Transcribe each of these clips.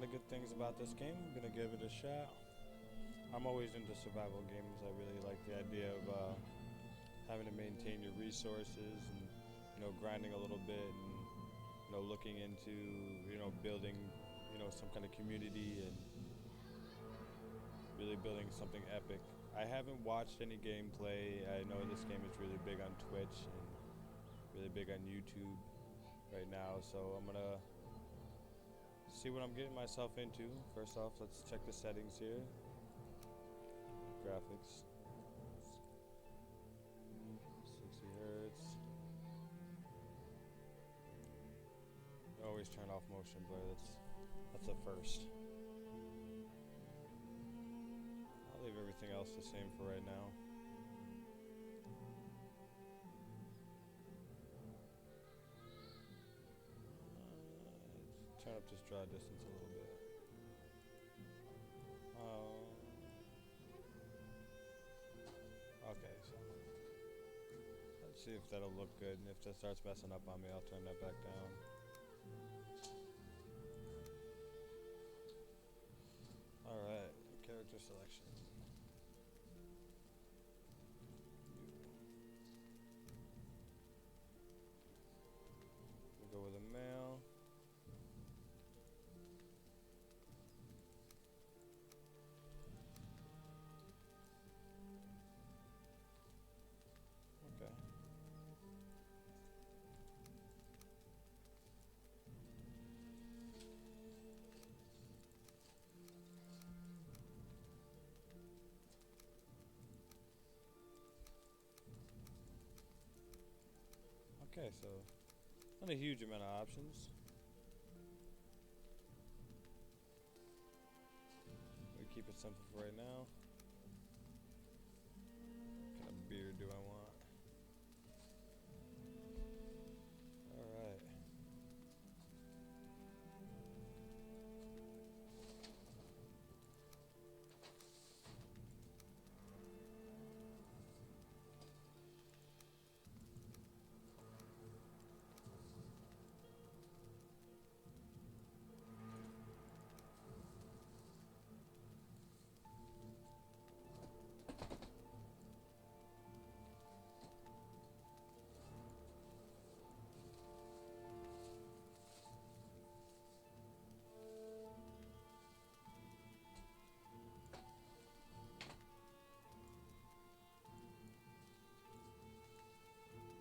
lot of good things about this game. I'm gonna give it a shot. I'm always into survival games. I really like the idea of having to maintain your resources and grinding a little bit and looking into building some kind of community and really building something epic. I haven't watched any gameplay. I know this game is really big on Twitch and really big on YouTube right now, so I'm gonna see what I'm getting myself into. First off, let's check the settings here. Graphics, 60 hertz. Always turn off motion blur. That's a first. I'll leave everything else the same for right now. Turn up this draw distance a little bit. Okay, so let's see if that'll look good, and if that starts messing up on me, I'll turn that back down. Alright, character selection. We'll go with a male. Okay. Okay, so not a huge amount of options. We keep it simple for right now. What kind of beard do I want? Alright.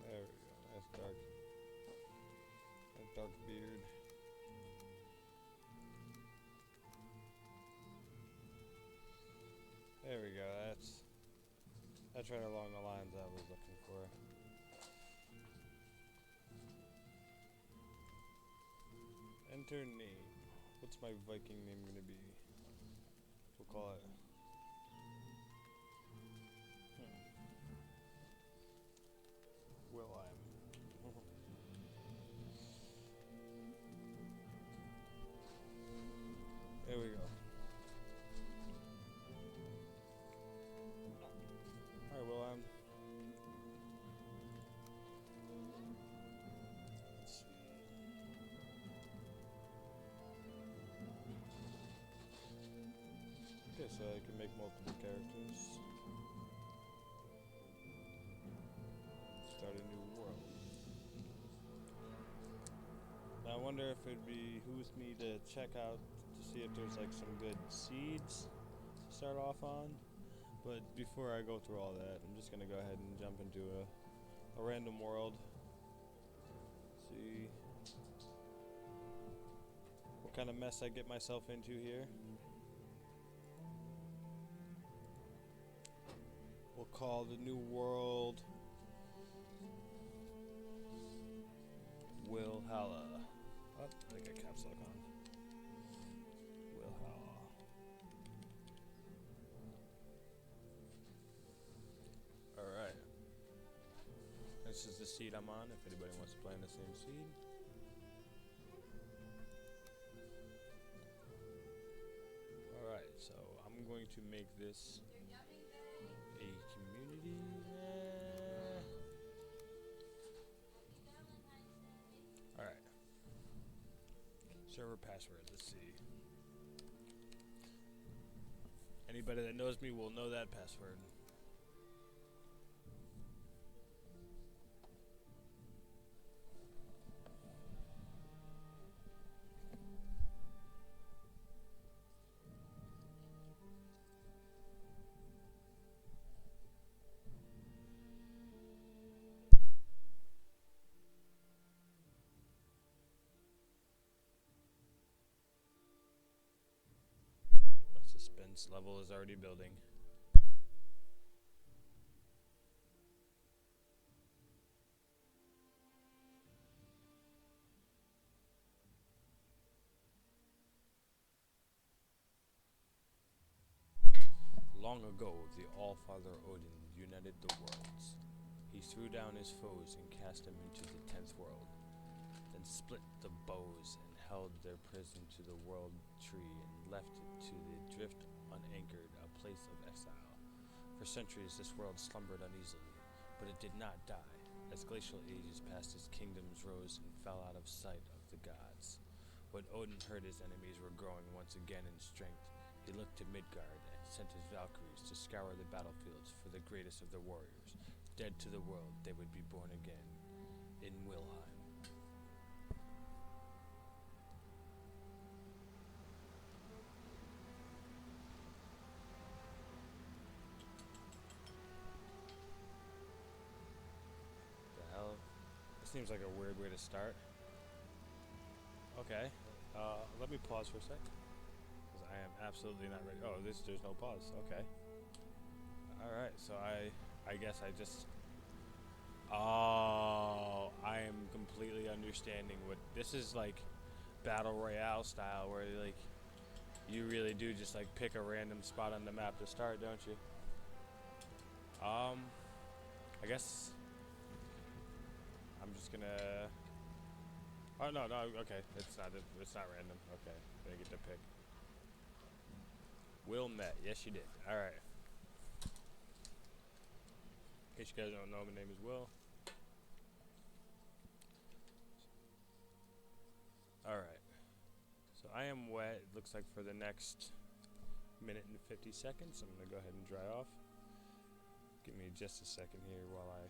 There we go. That's dark. That dark beard. There we go. That's right along the lines I was looking for. Enter name. What's my Viking name gonna be? We'll call it. Valheim. There we go. Alright, Valheim. Let's see. Okay, so I can make multiple characters. Start a new world. Now I wonder if it'd behoove me to check out to see if there's like some good seeds to start off on. But before I go through all that, I'm just gonna go ahead and jump into a random world. See what kind of mess I get myself into here. We'll call the new world Valhalla. Oh, I got caps lock on. Valhalla. Alright. This is the seed I'm on, if anybody wants to play on the same seed. Alright, so I'm going to make this a community. Alright. Server password, let's see. Anybody that knows me will know that password. My suspense level is already building. Long ago, the All-Father Odin united the worlds. He threw down his foes and cast them into the 10th world, then split the bows and held their prison to the world tree and left it to the drift unanchored, a place of exile. For centuries this world slumbered uneasily, but it did not die. As glacial ages passed, its kingdoms rose and fell out of sight of the gods. When Odin heard his enemies were growing once again in strength, he looked to Midgard and sent his Valkyries to scour the battlefields for the greatest of the warriors. Dead to the world, they would be born again in Wilhelm. The hell? This seems like a weird way to start. Okay. Let me pause for a sec. Because I am absolutely not ready. Oh, there's no pause. Okay. Alright, so I guess I just... Oh, I am completely understanding what... This is like Battle Royale style where like you really do just like pick a random spot on the map to start, don't you? I guess I'm just gonna... Oh, no, okay. It's not random. Okay, I get to pick. Will met. Yes, you did. Alright. In case you guys don't know, my name is Will. Alright. So I am wet, it looks like for the next minute and 50 seconds. I'm going to go ahead and dry off. Give me just a second here while I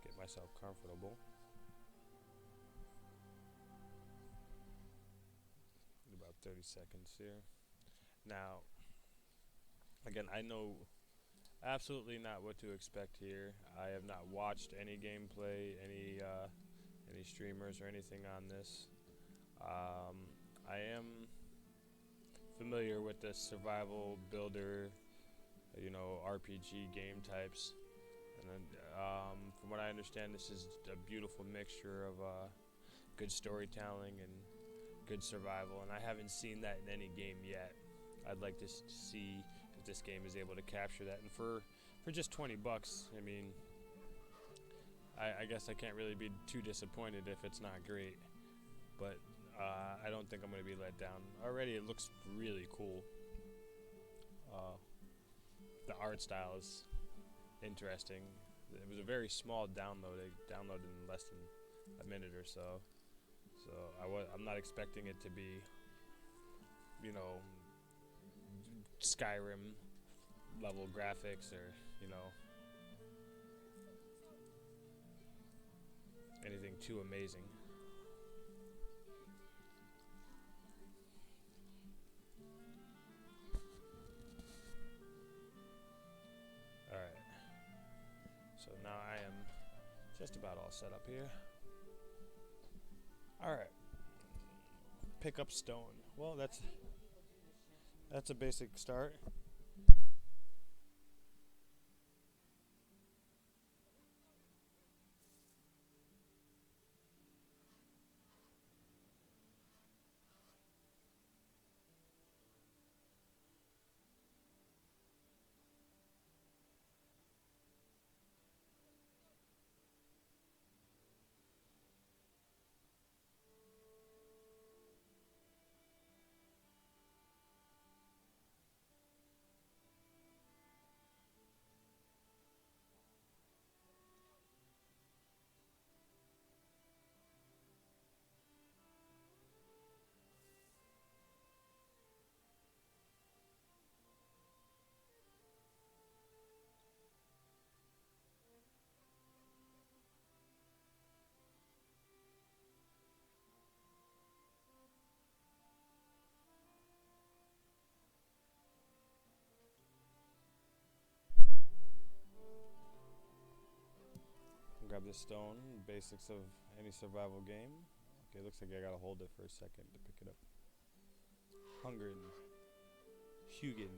get myself comfortable. About 30 seconds here. Now, again, I know absolutely not what to expect here. I have not watched any gameplay, any streamers or anything on this. I am familiar with the survival builder, RPG game types, and then from what I understand, this is a beautiful mixture of good storytelling and good survival, and I haven't seen that in any game yet. I'd like to see if this game is able to capture that, and for just 20 bucks, I mean, I guess I can't really be too disappointed if it's not great, but I don't think I'm going to be let down. Already it looks really cool. The art style is interesting. It was a very small download. I downloaded in less than a minute or so. So I'm not expecting it to be, Skyrim level graphics or, anything too amazing. Alright. So now I am just about all set up here. Alright. Pick up stone. Well, that's a basic start. grab this stone. Basics of any survival game. Okay, looks like I gotta hold it for a second to pick it up. Hungrin. Hugin.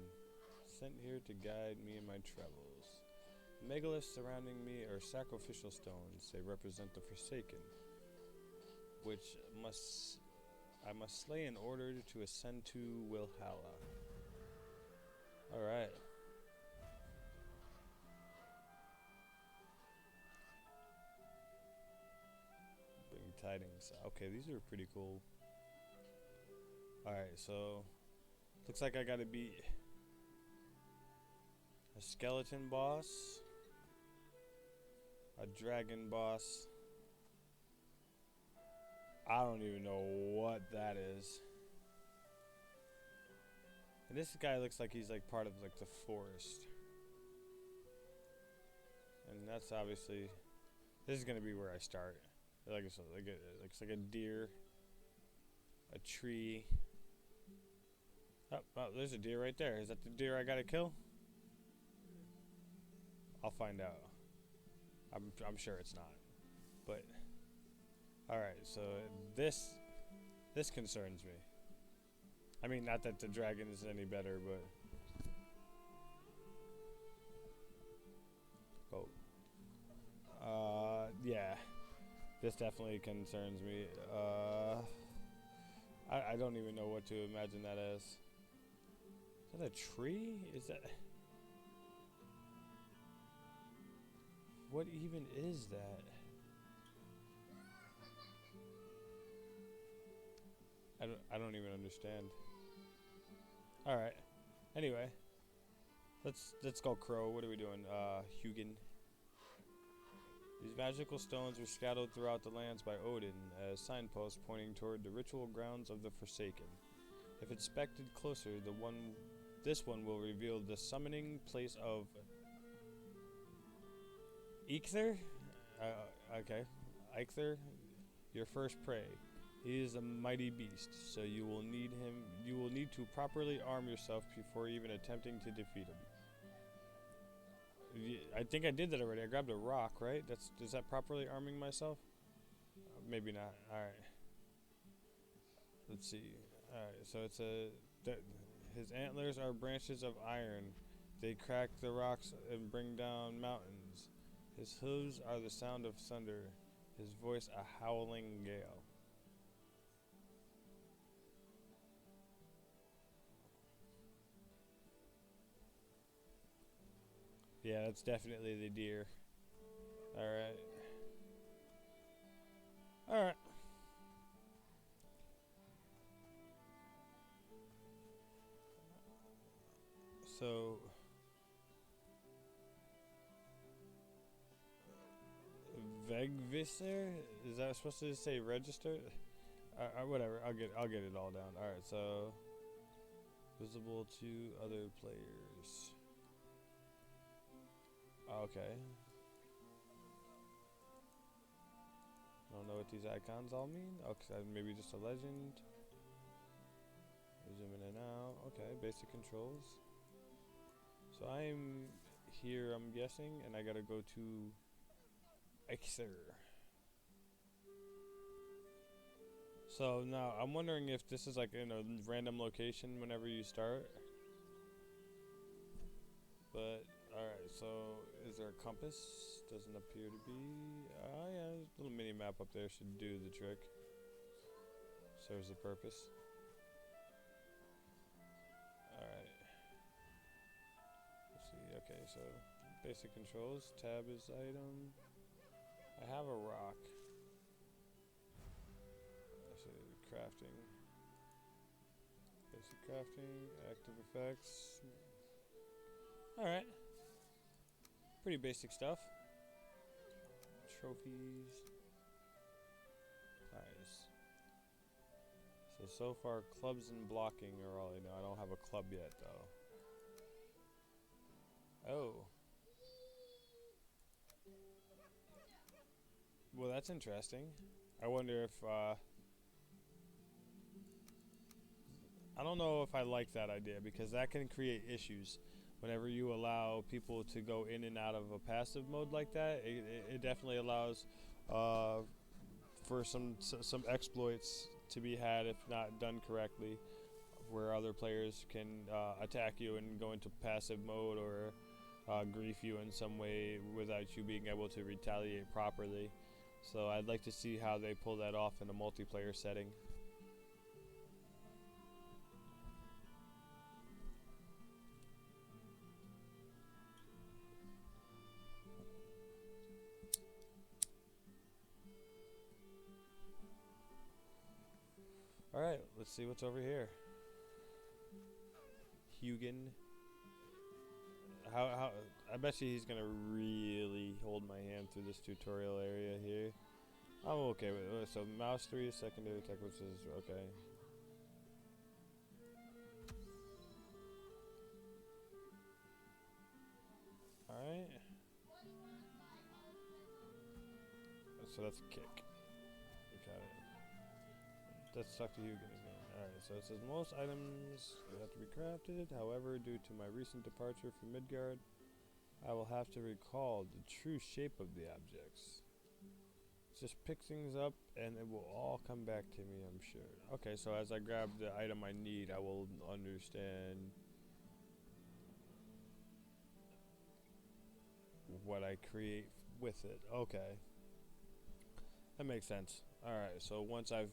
Sent here to guide me in my travels. Megaliths surrounding me are sacrificial stones. They represent the Forsaken, which I must slay in order to ascend to Valhalla. Alright. Bring tidings. Okay, these are pretty cool. Alright, so looks like I gotta beat a skeleton boss, a dragon boss. I don't even know what that is. And this guy looks like he's like part of like the forest. And that's obviously, this is gonna be where I start. Like it's like a deer, a tree. Oh, there's a deer right there. Is that the deer I gotta kill? I'll find out. I'm sure it's not. But alright, so this concerns me. I mean, not that the dragon is any better, but yeah, this definitely concerns me. I don't even know what to imagine that as. Is that a tree? Is that? What even is that? I don't even understand. All right. Anyway, let's go crow. What are we doing? Hugin. These magical stones were scattered throughout the lands by Odin as signposts pointing toward the ritual grounds of the Forsaken. If inspected closer, this one will reveal the summoning place of Eikthyr? Okay. Eikthyr, your first prey. He is a mighty beast, so you will need to properly arm yourself before even attempting to defeat him. I think I did that already. I grabbed a rock, right? Is that properly arming myself? Maybe not. Alright. Let's see. Alright, so it's his antlers are branches of iron. They crack the rocks and bring down mountains. His hooves are the sound of thunder. His voice a howling gale. Yeah, that's definitely the deer. Alright. Alright. So Vegvisser? Is that supposed to say register? Whatever. I'll get it all down. Alright, so visible to other players. Okay. I don't know what these icons all mean. Okay, maybe just a legend. Zoom in and out. Okay, basic controls. So I'm here, I'm guessing, and I gotta go to Eikthyr. So now I'm wondering if this is like in a random location whenever you start. But alright, so is there a compass? Doesn't appear to be. Oh yeah, there's a little mini map up there should do the trick. Serves the purpose. Alright. Let's see, okay, so basic controls. Tab is item. I have a rock. Let's see, crafting. Basic crafting, active effects. Alright. Pretty basic stuff. Trophies. Nice. So far, clubs and blocking are all I know. I don't have a club yet, though. Oh. Well, that's interesting. I wonder if, I don't know if I like that idea, because that can create issues. whenever you allow people to go in and out of a passive mode like that, it definitely allows uh, for some exploits to be had if not done correctly, where other players can attack you and go into passive mode or grief you in some way without you being able to retaliate properly. So I'd like to see how they pull that off in a multiplayer setting. Alright, let's see what's over here. Hugin. How I bet you he's gonna really hold my hand through this tutorial area here. I'm okay with it. So mouse 3 is secondary attack, which is okay. Alright. So that's a kick. Got it. Let's talk to Hugin again. Alright, so it says most items have to be crafted. However, due to my recent departure from Midgard, I will have to recall the true shape of the objects. Just pick things up and it will all come back to me, I'm sure. Okay, so as I grab the item I need, I will understand what I create with it. Okay. That makes sense. Alright, so once I've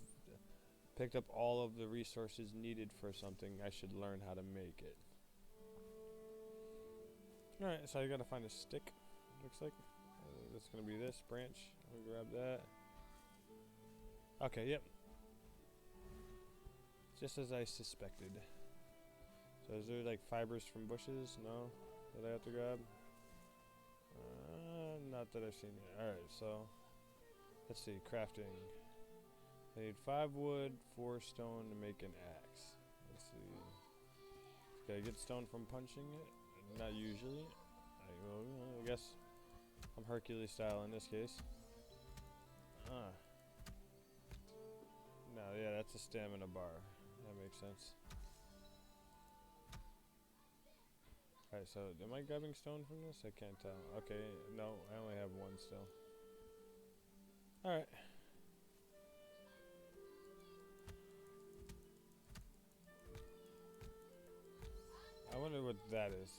picked up all of the resources needed for something, I should learn how to make it. Alright, so I gotta find a stick, looks like. That's gonna be this branch. I'll grab that. Okay, yep. Just as I suspected. So is there like fibers from bushes? No? That I have to grab? Not that I've seen it. Alright, so let's see, crafting. I need 5 wood, 4 stone to make an axe. Let's see. Can I get stone from punching it? Not usually. I guess I'm Hercules style in this case. No, yeah, that's a stamina bar. That makes sense. Alright, so am I grabbing stone from this? I can't tell. Okay, no, I only have 1 still. Alright. I wonder what that is.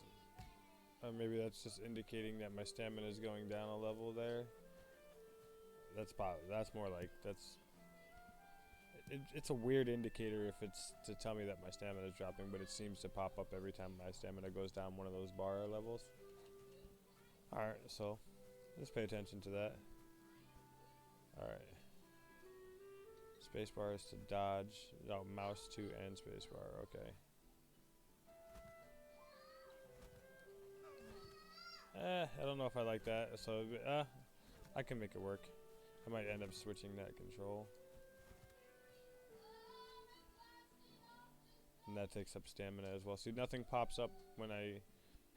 Maybe that's just indicating that my stamina is going down a level there. That's more like, it's a weird indicator if it's to tell me that my stamina is dropping, but it seems to pop up every time my stamina goes down one of those bar levels. Alright, so just pay attention to that. Alright. Spacebar is to dodge. No, mouse 2 and spacebar, okay. I don't know if I like that, so I can make it work. I might end up switching that control. And that takes up stamina as well. See, nothing pops up when I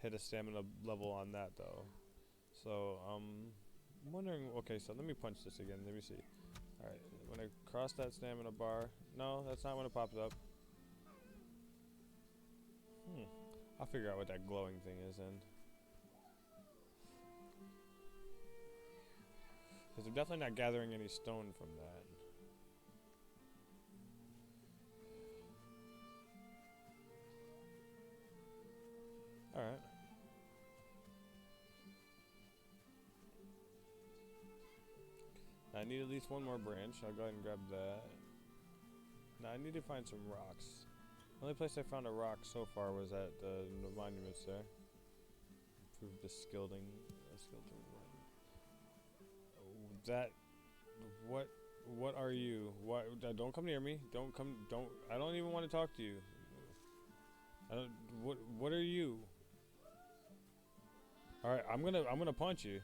hit a stamina level on that, though. So, I'm wondering, okay, so let me punch this again, let me see. Alright, when I cross that stamina bar, no, that's not when it pops up. I'll figure out what that glowing thing is then. Because I'm definitely not gathering any stone from that. Alright. I need at least 1 more branch. I'll go ahead and grab that. Now I need to find some rocks. The only place I found a rock so far was at the monuments there. Improve the skilling. What are you? What? Don't come near me. Don't. I don't even want to talk to you. What are you? All right, I'm gonna punch you.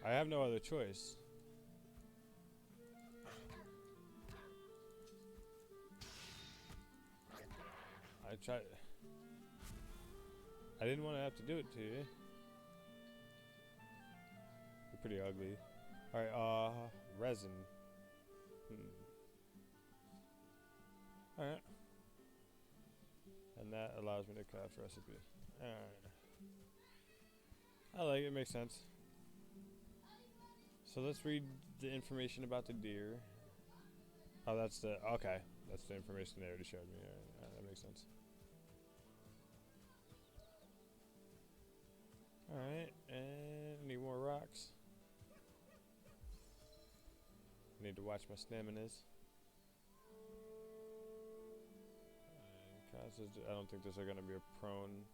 I have no other choice. I didn't want to have to do it to you. You're pretty ugly. Alright, resin. Alright. And that allows me to craft recipe. I like it. Makes sense. So let's read the information about the deer. Oh, that's the okay. That's the information they already showed me. Alright, that makes sense. Alright, and need more rocks. Need to watch my staminas. I don't think there's going to be a prone.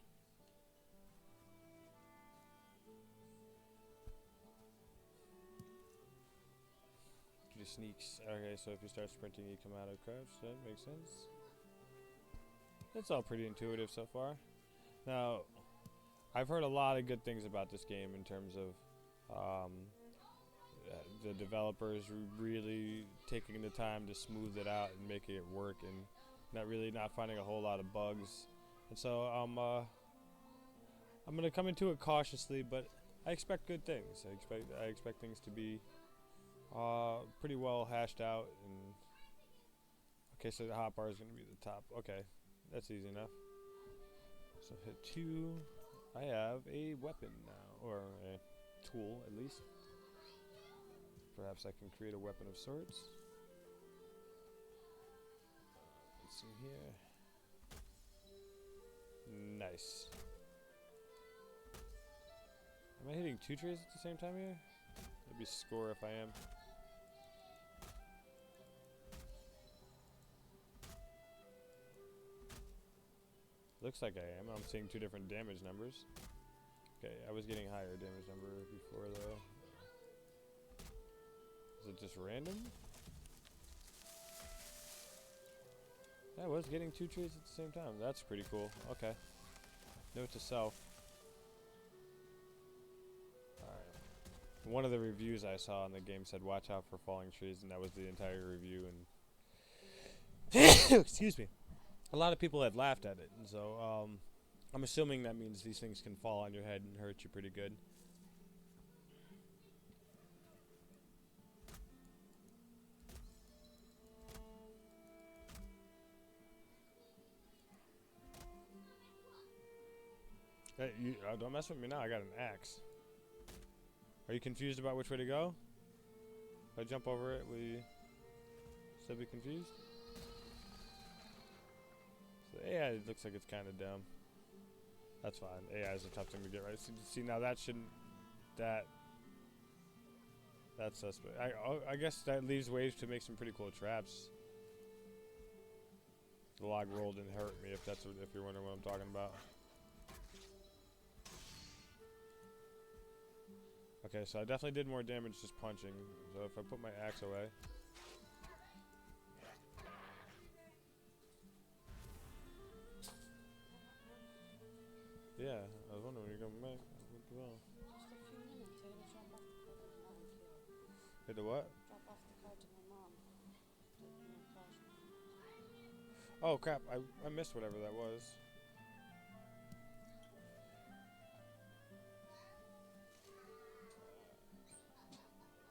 Sneaks. Okay, so if you start sprinting, you come out of crouch. That makes sense. It's all pretty intuitive so far. Now, I've heard a lot of good things about this game in terms of the developers really taking the time to smooth it out and making it work, and not finding a whole lot of bugs. And so I'm gonna come into it cautiously, but I expect good things. I expect things to be pretty well hashed out. And okay, so the hotbar is gonna be the top. Okay, that's easy enough. So hit 2. I have a weapon now, or a tool at least. Perhaps I can create a weapon of sorts. Let's see here. Nice. Am I hitting 2 trees at the same time here? That'd be score if I am. Looks like I am. I'm seeing 2 different damage numbers. Okay, I was getting higher damage number before though. Is it just random? I was getting 2 trees at the same time. That's pretty cool. Okay. Note to self. Alright. One of the reviews I saw in the game said watch out for falling trees, and that was the entire review. And excuse me. A lot of people had laughed at it, and so I'm assuming that means these things can fall on your head and hurt you pretty good. Hey, don't mess with me now. I got an axe. Are you confused about which way to go? If I jump over it, will you still be confused? So AI, it looks like it's kind of dumb. That's fine. AI is a tough thing to get right. See, now that shouldn't... That's suspect. I guess that leaves ways to make some pretty cool traps. The log roll didn't hurt me, if you're wondering what I'm talking about. Okay, so I definitely did more damage just punching. So if I put my axe away... Yeah, I was wondering when you're coming back. Well. Just a few minutes. I gotta drop off the card to my mom too. Hit the what? Drop off the card to my mom. Oh crap! I missed whatever that was.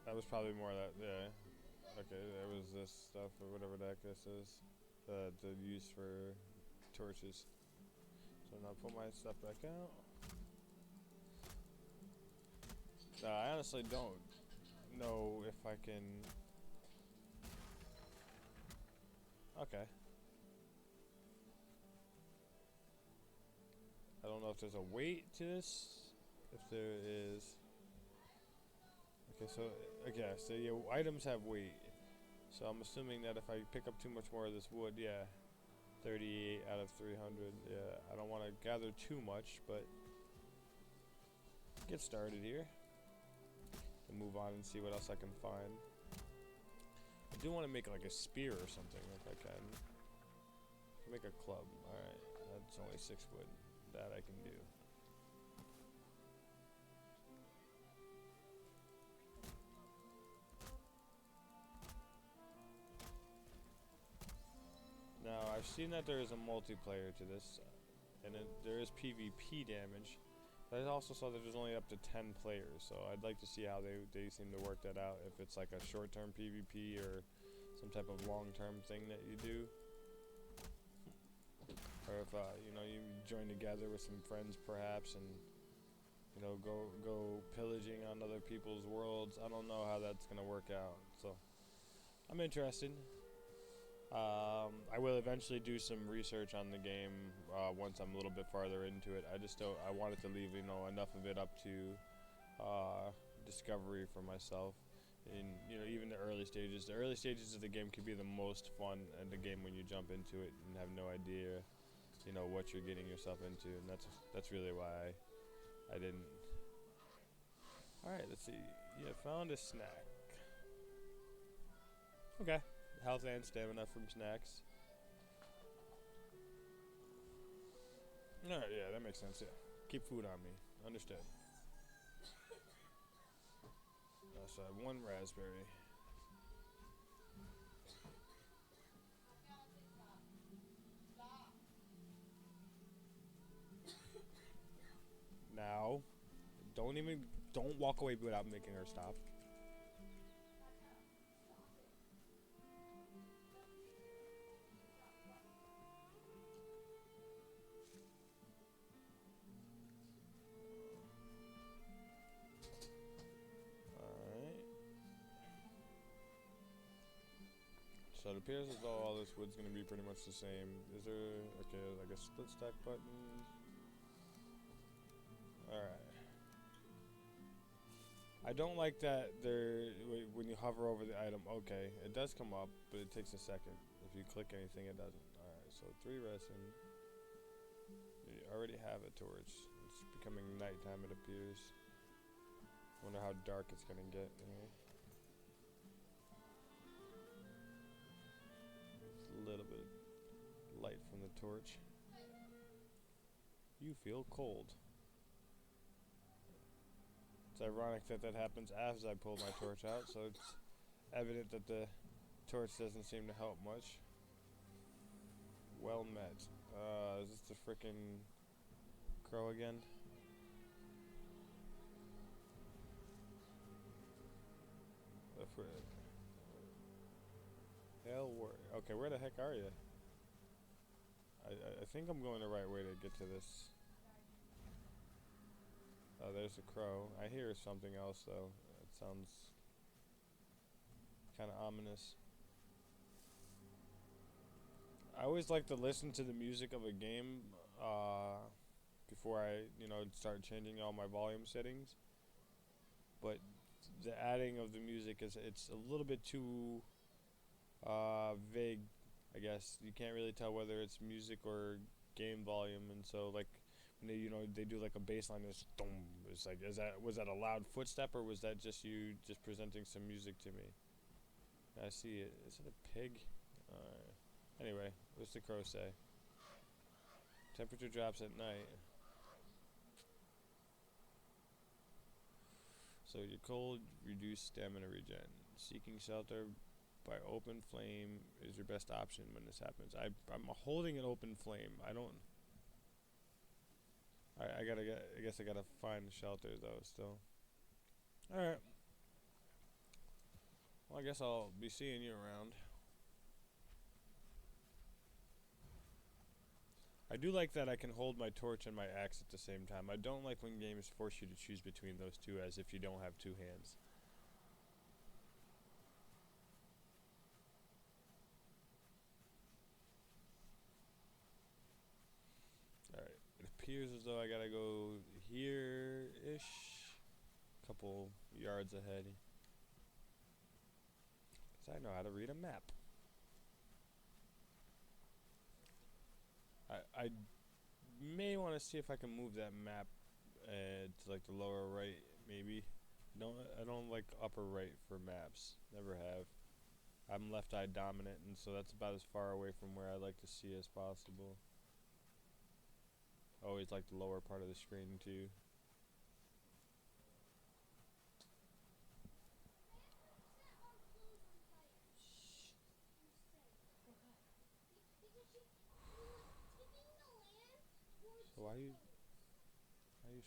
That was probably more of that. Yeah. Okay, there was this stuff or whatever the heck this is. The use for torches. So now put my stuff back out. I honestly don't know if I can... Okay. I don't know if there's a weight to this. If there is... Okay, so yeah, items have weight. So I'm assuming that if I pick up too much more of this wood, yeah. 38 out of 300. Yeah, I don't want to gather too much, but get started here and move on and see what else I can find. I do want to make like a spear or something if I can. Make a club. Alright, that's only 6 wood. That I can do. Now, I've seen that there is a multiplayer to this, and there is PvP damage, but I also saw that there's only up to 10 players, so I'd like to see how they seem to work that out, if it's like a short-term PvP or some type of long-term thing that you do. or if you join together with some friends perhaps, and go pillaging on other people's worlds. I don't know how that's gonna work out, so I'm interested. I will eventually do some research on the game once I'm a little bit farther into it. I just don't. I wanted to leave enough of it up to discovery for myself. In even the early stages. The early stages of the game can be the most fun in the game when you jump into it and have no idea, what you're getting yourself into, and that's really why I didn't. All right, let's see. Yeah, found a snack. Okay, health and stamina from snacks. All right, yeah, that makes sense. Yeah, keep food on me. Understood. So I have one raspberry. Now, don't walk away without making her stop. Alright. So it appears as though all this wood's gonna be pretty much the same. Is there, okay, like a split stack button? Alright. I don't like that when you hover over the item, okay, it does come up, but it takes a second. If you click anything, it doesn't. Alright, so 3 resin. You already have a torch. It's becoming nighttime, it appears. Wonder how dark it's gonna get. It's a little bit light from the torch. You feel cold. It's ironic that happens as I pull my torch out, so it's evident that the torch doesn't seem to help much. Well met. Is this the frickin' crow again? Okay, where the heck are you? I think I'm going the right way to get to this. Oh, there's a crow. I hear something else though. It sounds kind of ominous. I always like to listen to the music of a game before I, start changing all my volume settings. But the adding of the music it's a little bit too vague, I guess. You can't really tell whether it's music or game volume, and so like when they do like a bass line, it's dum. It's like, was that a loud footstep, or was that just you just presenting some music to me? I see it. Is it a pig? Anyway, what's the crow say? Temperature drops at night. So you're cold, reduce stamina regen. Seeking shelter by open flame is your best option when this happens. I'm holding an open flame. I don't. I guess I gotta find shelter though. Still. All right. Well, I guess I'll be seeing you around. I do like that I can hold my torch and my axe at the same time. I don't like when games force you to choose between those two as if you don't have two hands. Alright, it appears as though I gotta go here-ish. Couple yards ahead. Because I know how to read a map. I may want to see if I can move that map to like the lower right, maybe. No, I don't like upper right for maps. Never have. I'm left eye dominant, and so that's about as far away from where I like to see as possible. Always like the lower part of the screen too. So why you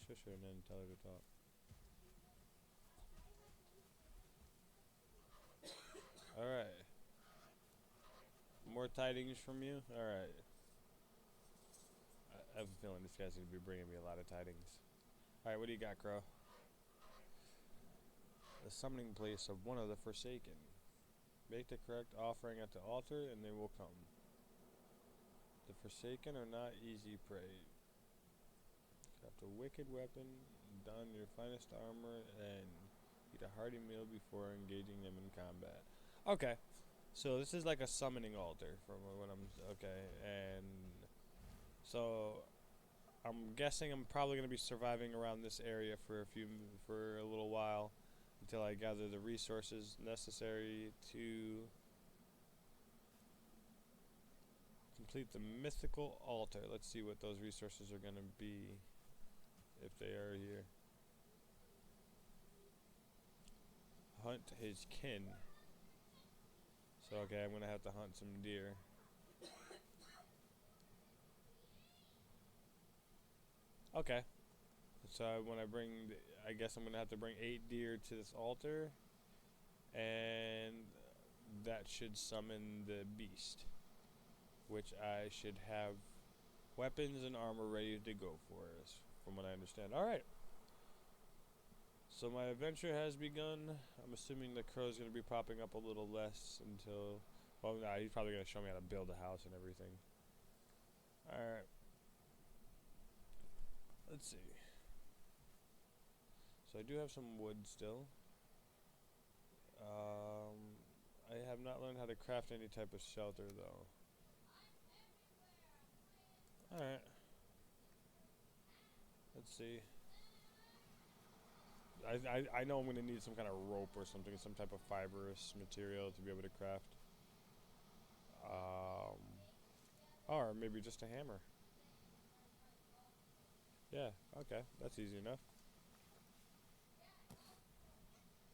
shush her and then tell her to talk? Alright. More tidings from you? Alright. I have a feeling this guy's going to be bringing me a lot of tidings. Alright, what do you got, Crow? The summoning place of one of the Forsaken. Make the correct offering at the altar, and they will come. The Forsaken are not easy prey. Craft a wicked weapon, don your finest armor, and eat a hearty meal before engaging them in combat. Okay, so this is like a summoning altar from when I'm okay, and so I'm guessing I'm probably going to be surviving around this area for a little while until I gather the resources necessary to complete the mythical altar. Let's see what those resources are going to be if they are here. Hunt his kin. So okay, I'm going to have to hunt some deer. Okay. So when I bring, I guess I'm going to have to bring 8 deer to this altar, and that should summon the beast, which I should have weapons and armor ready to go for, from what I understand. Alright. So my adventure has begun. I'm assuming the crow's going to be popping up a little less until, well, nah, he's probably going to show me how to build a house and everything. Alright. Let's see. So I do have some wood still. I have not learned how to craft any type of shelter though. Alright. Let's see. I know I'm going to need some kind of rope or something, some type of fibrous material to be able to craft. Or maybe just a hammer. Yeah, okay, that's easy enough.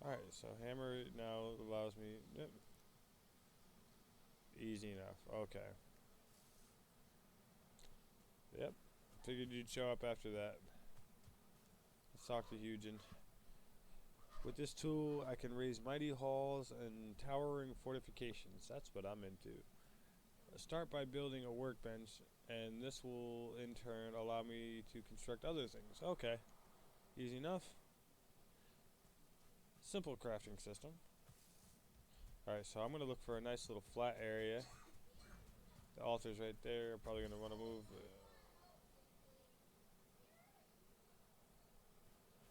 Alright, so hammer now allows me... Yep. Easy enough, okay. Yep, figured you'd show up after that. Let's talk to Hugin. With this tool, I can raise mighty halls and towering fortifications. That's what I'm into. Start by building a workbench, and this will in turn allow me to construct other things. Okay, easy enough. Simple crafting system. Alright, so I'm going to look for a nice little flat area. The altar's right there. I'm probably going to want to move.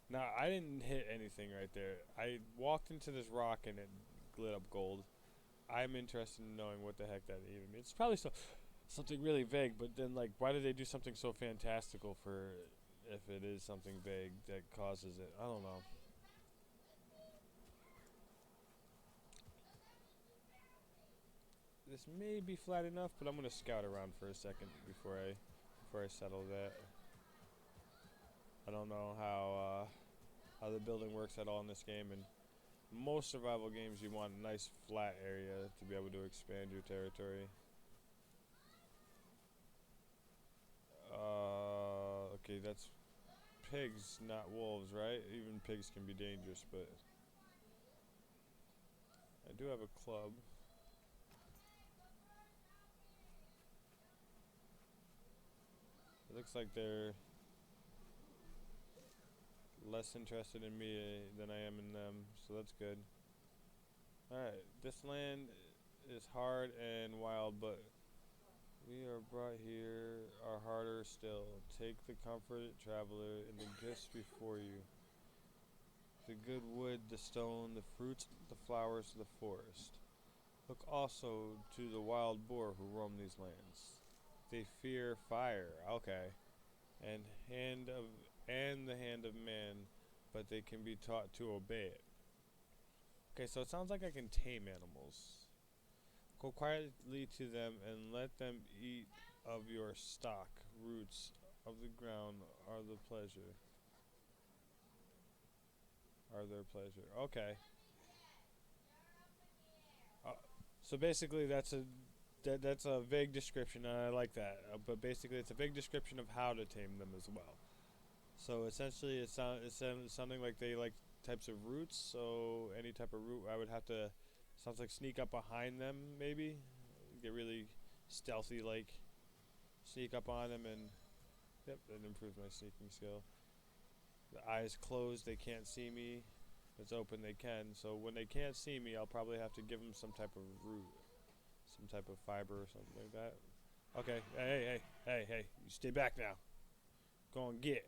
Now, I didn't hit anything right there. I walked into this rock and it lit up gold. I'm interested in knowing what the heck that even means. It's probably something really vague, but then, like, why did they do something so fantastical for if it is something vague that causes it? I don't know. This may be flat enough, but I'm gonna scout around for a second before I settle that. I don't know how the building works at all in this game, and most survival games you want a nice flat area to be able to expand your territory. Okay, that's pigs, not wolves, right? Even pigs can be dangerous, but I do have a club. It looks like they're less interested in me than I am in them, so that's good. Alright, this land is hard and wild, but we are brought here are harder still. Take the comfort, traveler, and the gifts before you. The good wood, the stone, the fruits, the flowers of the forest. Look also to the wild boar who roam these lands. They fear fire, okay, and the hand of man, but they can be taught to obey it. Okay, so it sounds like I can tame animals. Go quietly to them and let them eat of your stock. Roots of the ground are the pleasure. Are their pleasure. Okay. Uh, so basically, that's a vague description, and I like that. But basically, it's a vague description of how to tame them as well. So essentially, it's sounding like they like types of roots. So any type of root, I would have to. Sounds like sneak up behind them, maybe. Get really stealthy, like sneak up on them and Yep, that improves my sneaking skill. The eyes closed, they can't see me. If it's open, they can. So when they can't see me, I'll probably have to give them some type of root, some type of fiber or something like that. Okay, hey, you stay back now. Go and get.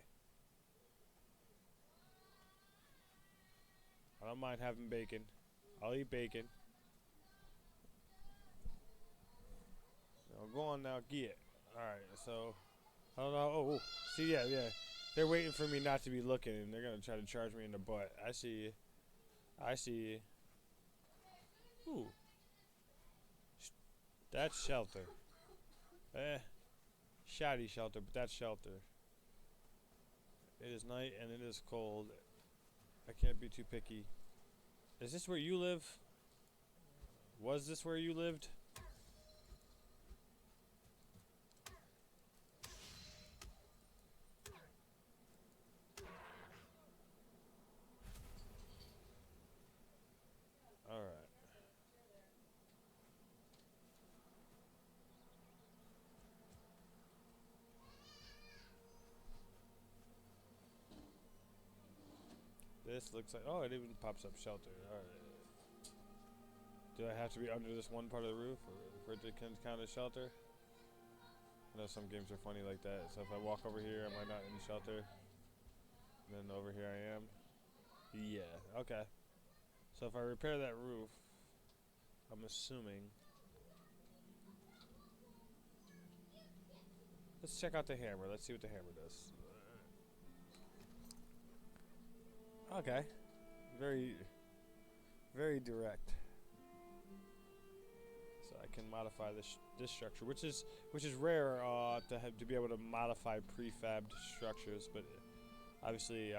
I don't mind having bacon. I'll eat bacon. Now go on now, get. Alright, so I don't know. Oh, see, yeah. They're waiting for me not to be looking, and they're gonna try to charge me in the butt. I see you. I see you. Ooh, that's shelter. Shoddy shelter, but that's shelter. It is night and it is cold. I can't be too picky. Is this where you live? Was this where you lived? Alright. This looks like... Oh, it even pops up shelter. Alright. Do I have to be under this one part of the roof for it to count as shelter? I know some games are funny like that. So if I walk over here, am I not in shelter? And then over here I am? Yeah, okay. So if I repair that roof, I'm assuming... Let's check out the hammer. Let's see what the hammer does. Okay. Very, very direct. So I can modify this structure, which is rare to be able to modify prefabbed structures, but obviously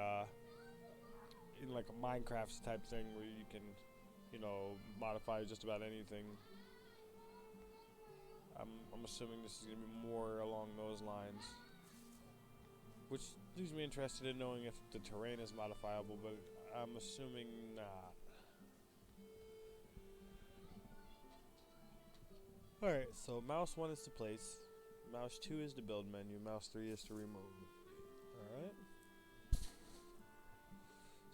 in like a Minecraft type thing where you can, modify just about anything. I'm assuming this is gonna be more along those lines, which leaves me interested in knowing if the terrain is modifiable, but I'm assuming not. Alright, so mouse 1 is to place, mouse 2 is to build menu, mouse 3 is to remove. Alright.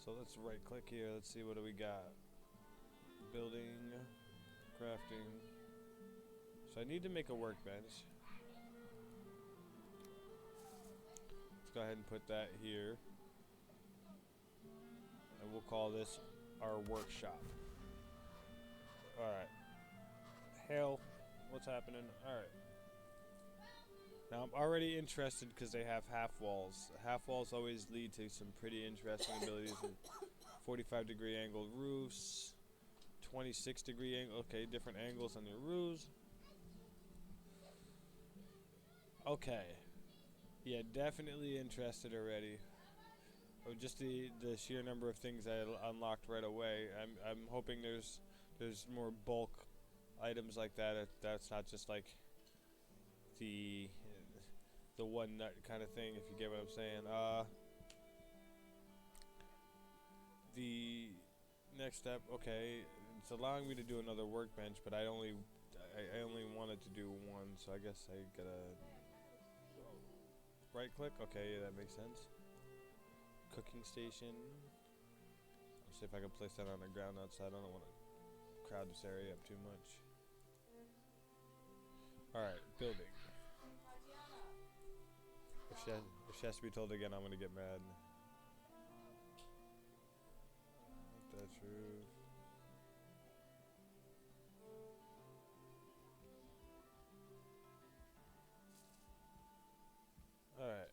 So let's right click here, let's see what do we got. Building, crafting. So I need to make a workbench. Let's go ahead and put that here. And we'll call this our workshop. Alright. Hell, what's happening? Alright. Now I'm already interested because they have half walls. Half walls always lead to some pretty interesting abilities. 45-degree angled roofs. 26-degree angle. Okay, different angles on your roofs. Okay. Yeah, definitely interested already. Oh, just the sheer number of things I unlocked right away. I'm hoping there's more bulk items like that. That's not just like the one nut kind of thing, if you get what I'm saying. The next step, okay, it's allowing me to do another workbench, but I only wanted to do one, so I guess I gotta right click. Okay, yeah, that makes sense. Cooking station. I'll see if I can place that on the ground outside. I don't want to crowd this area up too much. Alright, building. If she has to be told again, I'm gonna get mad. That's true. Alright.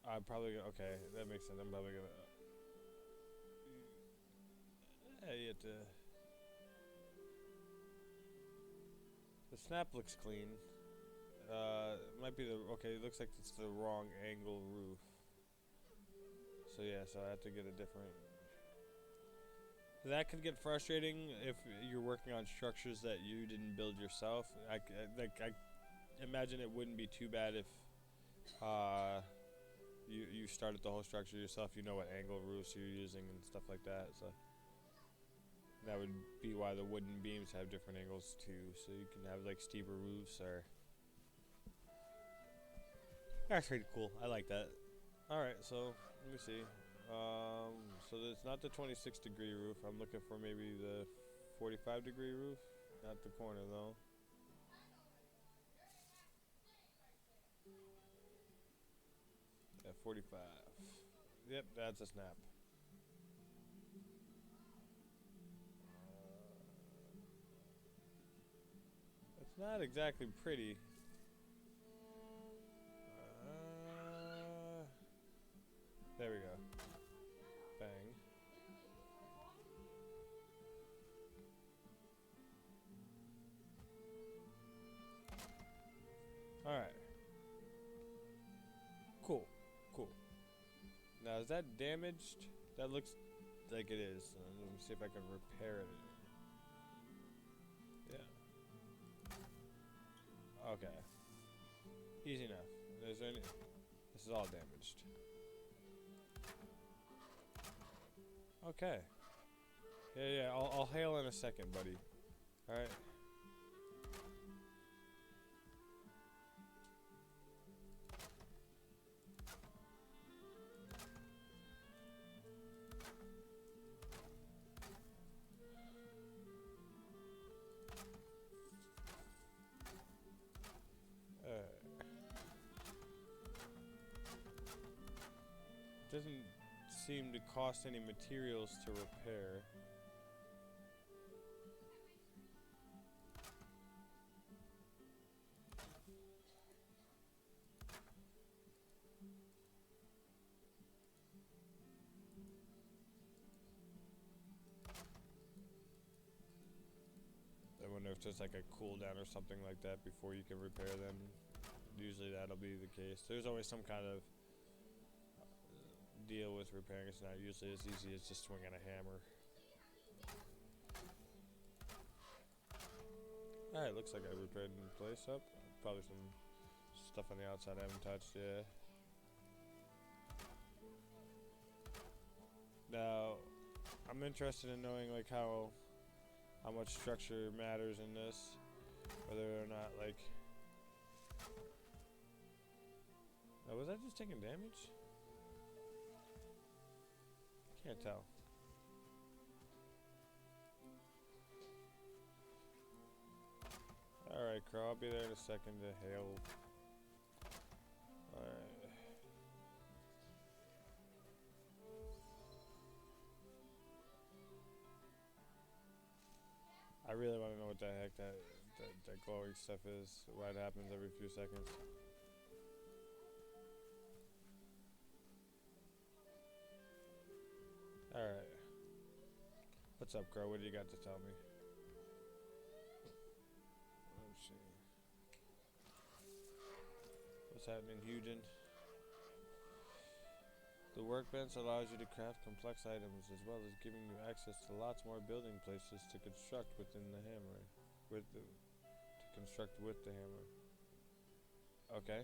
I'm probably gonna... Okay, that makes sense. I'm probably gonna... you have to... The snap looks clean. Might be the... Okay, it looks like it's the wrong angle roof. So yeah, so I have to get a different... That could get frustrating if you're working on structures that you didn't build yourself. I imagine it wouldn't be too bad if you started the whole structure yourself. You know what angle roofs you're using and stuff like that. So that would be why the wooden beams have different angles too. So you can have like steeper roofs or... That's pretty cool. I like that. All right, so let me see. So it's not the 26-degree roof. I'm looking for maybe the 45-degree roof. Not the corner though. Yeah, 45. Yep, that's a snap. It's not exactly pretty. There we go. Bang. All right. Cool. Cool. Now is that damaged? That looks like it is. Let me see if I can repair it. Yeah. Okay. Easy enough. Is there any? This is all damaged. Okay. Yeah. I'll hail in a second, buddy. All right. Doesn't seem to cost any materials to repair. I wonder if there's like a cooldown or something like that before you can repair them. Usually that'll be the case. There's always some kind of deal with repairing. It's not usually as easy as just swinging a hammer. Alright, looks like I repaired the place up. Probably some stuff on the outside I haven't touched, yeah. Now, I'm interested in knowing like how much structure matters in this. Whether or not like... Now, was I just taking damage? Can't tell. Alright, Crow, I'll be there in a second to hail. Alright. I really want to know what the heck that glowing stuff is. Why it happens every few seconds. Alright. What's up, Crow? What do you got to tell me? Let's see. What's happening, Hugin? The workbench allows you to craft complex items as well as giving you access to lots more building places to construct within the hammer. To construct with the hammer. Okay.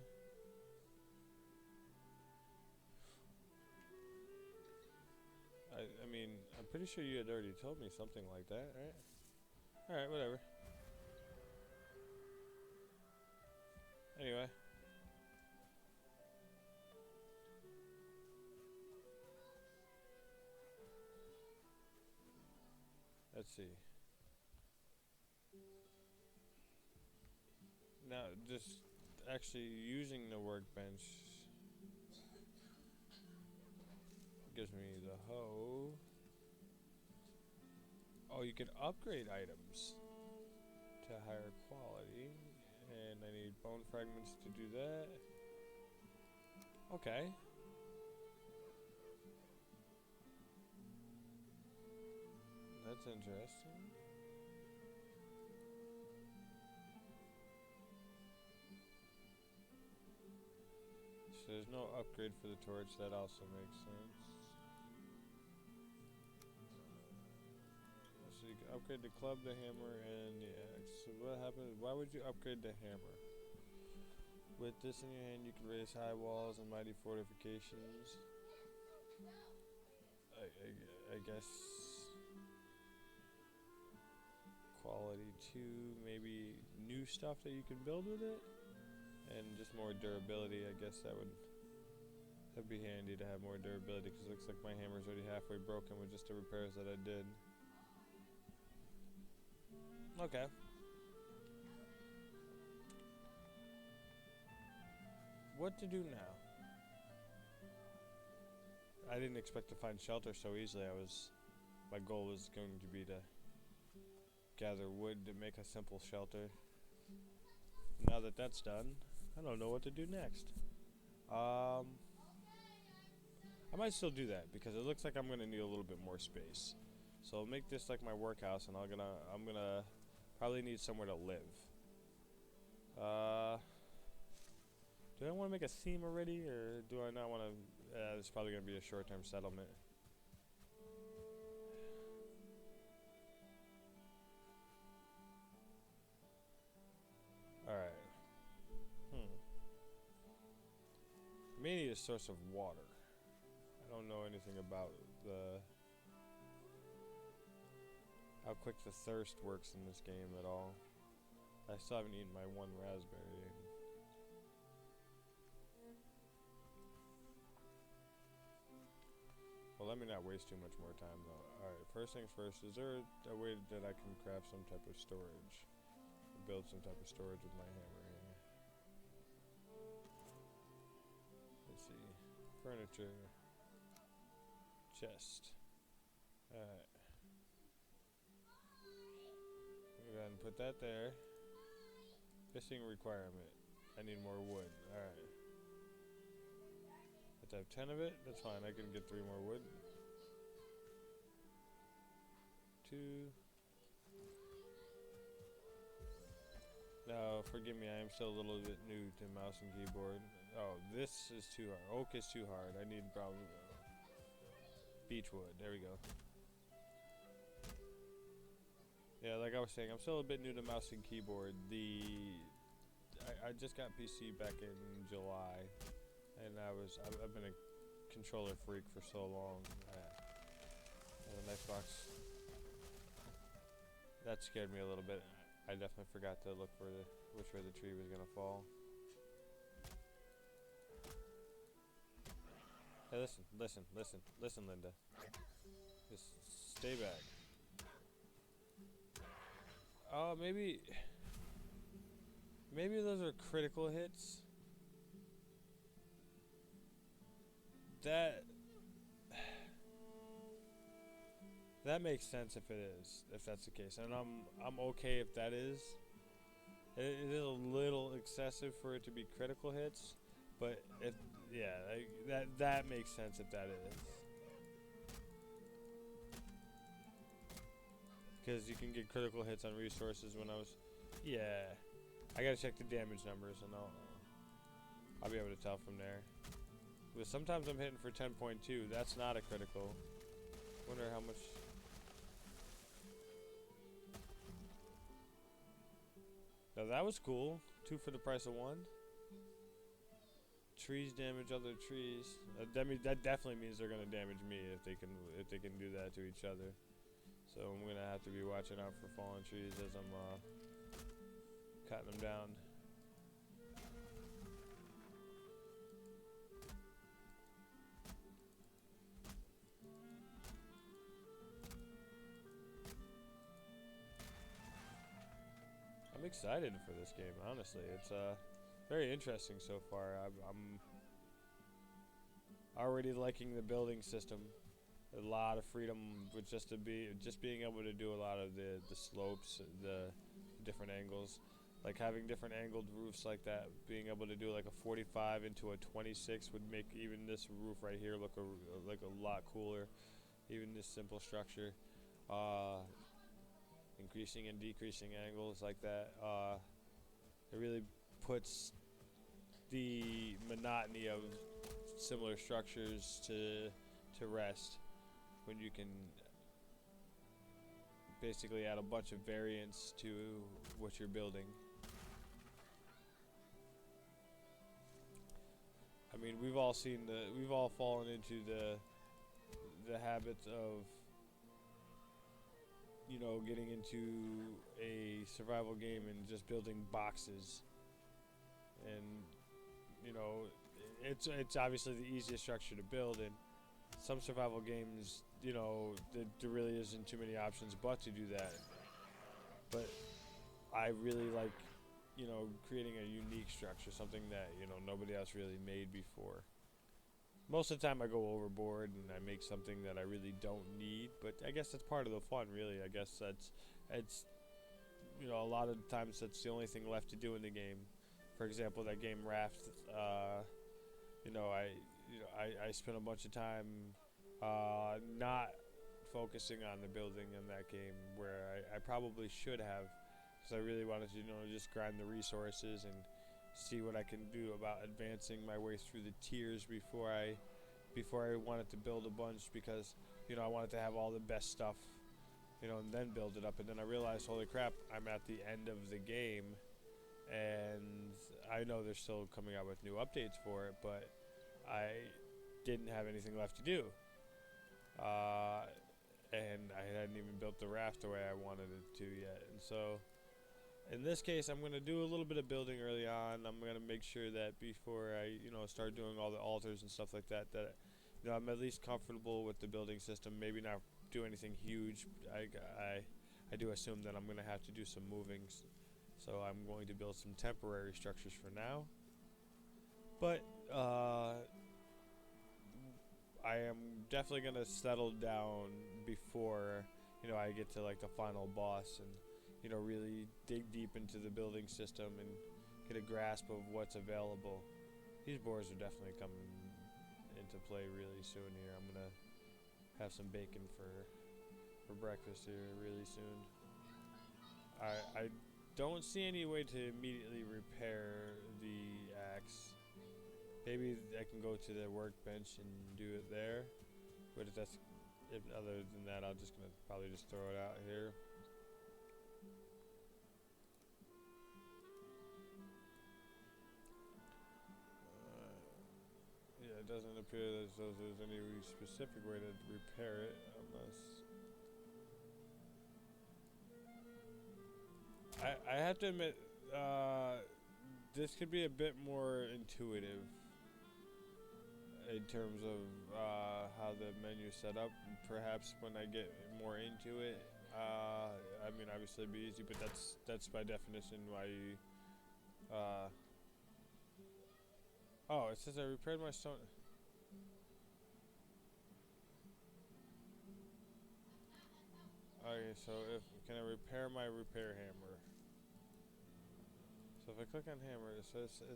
I mean, I'm pretty sure you had already told me something like that, right? Alright, whatever. Anyway. Let's see. Now, just actually using the workbench gives me the hoe. Oh, you can upgrade items to higher quality. And I need bone fragments to do that. Okay. That's interesting. So there's no upgrade for the torch. That also makes sense. So you can upgrade the club, the hammer, and the axe. So what happens? Why would you upgrade the hammer? With this in your hand, you can raise high walls and mighty fortifications. I guess quality 2, maybe new stuff that you can build with it. and just more durability. I guess that'd be handy to have more durability, because it looks like my hammer's already halfway broken with just the repairs that I did. Okay. What to do now? I didn't expect to find shelter so easily. My goal was going to be to gather wood to make a simple shelter. Now that that's done, I don't know what to do next. I might still do that because it looks like I'm gonna need a little bit more space. So I'll make this like my workhouse, and I'm gonna probably need somewhere to live. Do I want to make a theme already, or do I not want to? It's probably gonna be a short-term settlement. All right. I may need a source of water. I don't know anything about how quick the thirst works in this game at all. I still haven't eaten my one raspberry. Well, let me not waste too much more time though. Alright, first things first, is there a way that I can craft some type of storage? Build some type of storage with my hammer here. Let's see. Furniture. Chest. Alright. Go ahead and put that there. Fishing requirement. I need more wood. Alright. Have to have 10 of it? That's fine. I can get 3 more wood. 2. No, forgive me. I am still a little bit new to mouse and keyboard. Oh, this is too hard. Oak is too hard. I need probably beechwood. There we go. Yeah, like I was saying, I'm still a bit new to mouse and keyboard. I just got PC back in July, and I've been a controller freak for so long. And an Xbox, that scared me a little bit. I definitely forgot to look for which way the tree was gonna fall. Hey, listen, Linda. Just stay back. Oh, maybe those are critical hits. That makes sense if that's the case, and I'm okay if that is. It is a little excessive for it to be critical hits, but that makes sense if that is. Because you can get critical hits on resources I gotta check the damage numbers, and I'll be able to tell from there. But sometimes I'm hitting for 10.2. That's not a critical. Wonder how much. Now that was cool. 2 for the price of 1. Trees damage other trees. That definitely means they're gonna damage me if they can do that to each other. So I'm gonna have to be watching out for fallen trees as I'm cutting them down. I'm excited for this game, honestly. It's very interesting so far. I'm already liking the building system. A lot of freedom with just being able to do a lot of the slopes, the different angles, like having different angled roofs like that. Being able to do like a 45 into a 26 would make even this roof right here look like a lot cooler. Even this simple structure, increasing and decreasing angles like that. It really puts the monotony of similar structures to rest. When you can basically add a bunch of variance to what you're building. I mean, we've all fallen into the habits of, getting into a survival game and just building boxes and you know, it's obviously the easiest structure to build. And some survival games, you know, there really isn't too many options but to do that. But I really like, you know, creating a unique structure, something that you know nobody else really made before. Most of the time, I go overboard and I make something that I really don't need. But I guess that's part of the fun, really. I guess that's it's you know a lot of times that's the only thing left to do in the game. For example, that game Raft. You know, I spent a bunch of time not focusing on the building in that game where I probably should have, because I really wanted to you know just grind the resources and see what I can do about advancing my way through the tiers before I wanted to build a bunch, because you know I wanted to have all the best stuff, you know, and then build it up. And then I realized, holy crap, I'm at the end of the game, and I know they're still coming out with new updates for it, but I didn't have anything left to do. Uh, and I hadn't even built the raft the way I wanted it to yet. And so, in this case, I'm going to do a little bit of building early on. I'm going to make sure that before I, you know, start doing all the altars and stuff like that, that, you know, I'm at least comfortable with the building system. Maybe not do anything huge. I do assume that I'm going to have to do some moving. So I'm going to build some temporary structures for now. But I am definitely gonna settle down before you know I get to like the final boss, and you know really dig deep into the building system and get a grasp of what's available. These boars are definitely coming into play really soon here. I'm gonna have some bacon for breakfast here really soon. I don't see any way to immediately repair the axe. Maybe I can go to the workbench and do it there. But if other than that, I'm just gonna probably just throw it out here. Yeah, it doesn't appear as though there's any specific way to repair it, unless I have to admit, this could be a bit more intuitive in terms of how the menu's set up. Perhaps when I get more into it, I mean, obviously it'd be easy, but that's by definition why you. Oh, it says I repaired my stone. Okay, so if can I repair my repair hammer? So if I click on hammer, it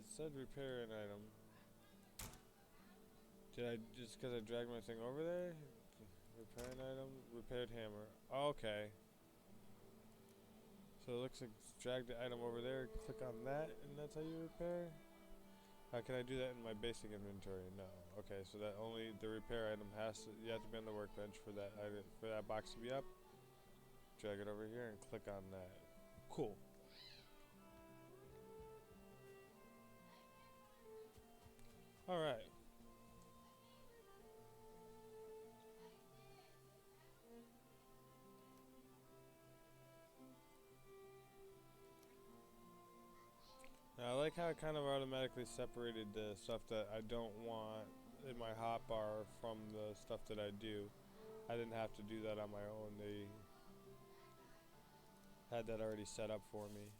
said repair an item. Did I just because I dragged my thing over there? Repair an item, repaired hammer. Okay. So it looks like drag the item over there, click on that, and that's how you repair? How can I do that in my basic inventory? No. Okay, so that only the repair item you have to be on the workbench for that item, for that box to be up. Drag it over here and click on that. Cool. Alright. Now I like how it kind of automatically separated the stuff that I don't want in my hotbar from the stuff that I do. I didn't have to do that on my own. They had that already set up for me.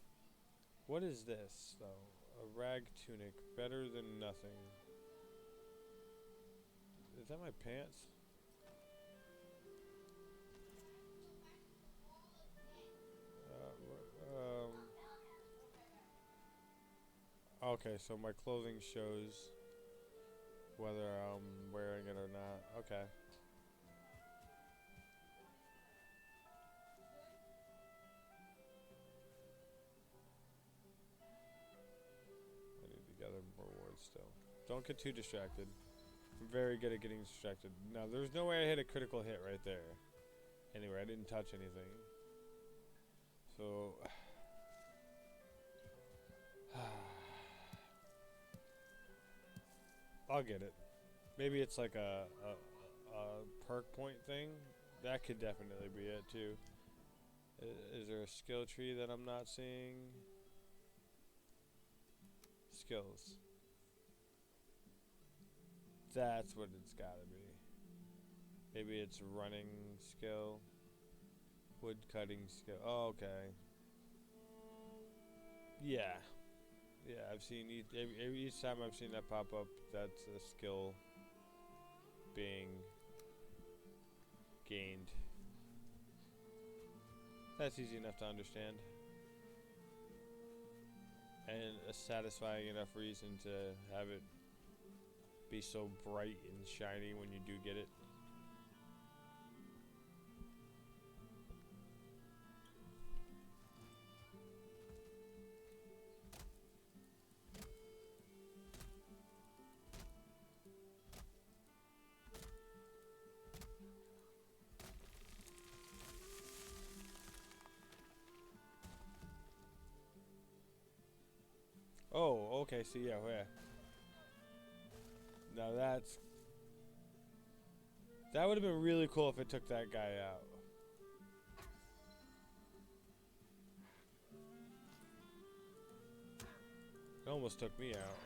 What is this, though? A rag tunic. Better than nothing. Is that my pants? Okay, so my clothing shows whether I'm wearing it or not. Okay. I need to gather more wood still. Don't get too distracted. I'm very good at getting distracted. Now, there's no way I hit a critical hit right there. Anyway, I didn't touch anything. So... I'll get it. Maybe it's like a perk point thing. That could definitely be it too. Is there a skill tree that I'm not seeing? skills. That's what it's gotta be. Maybe it's running skill, wood cutting skill. Oh, okay. Yeah, yeah. I've seen each time I've seen that pop up. That's a skill being gained. That's easy enough to understand, and a satisfying enough reason to have it be so bright and shiny when you do get it. Oh, okay. See, yeah, yeah. Now that would have been really cool if it took that guy out. It almost took me out.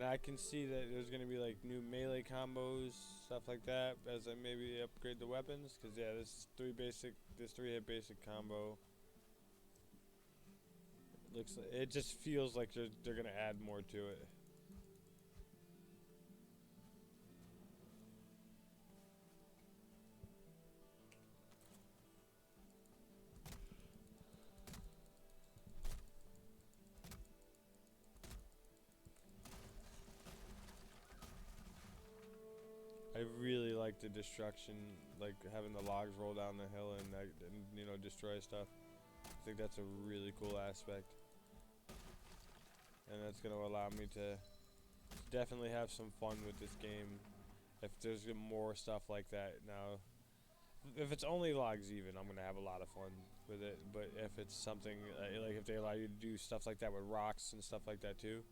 Now I can see that there's gonna be like new melee combos, stuff like that, as I maybe upgrade the weapons. Cause yeah, this 3-hit basic combo. It just feels like they're gonna add more to it. I really like the destruction, like having the logs roll down the hill and destroy stuff. I think that's a really cool aspect, and that's gonna allow me to definitely have some fun with this game. If there's more stuff like that now, if it's only logs even, I'm gonna have a lot of fun with it. But if it's something like if they allow you to do stuff like that with rocks and stuff like that too,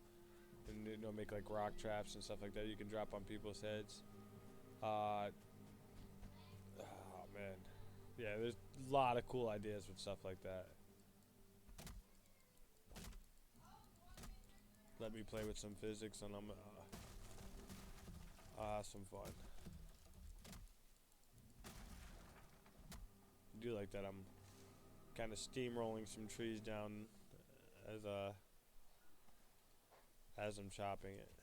and make like rock traps and stuff like that you can drop on people's heads. Oh man, yeah, there's a lot of cool ideas with stuff like that. Let me play with some physics and I'm some fun. I do like that I'm kind of steamrolling some trees down as I'm chopping it.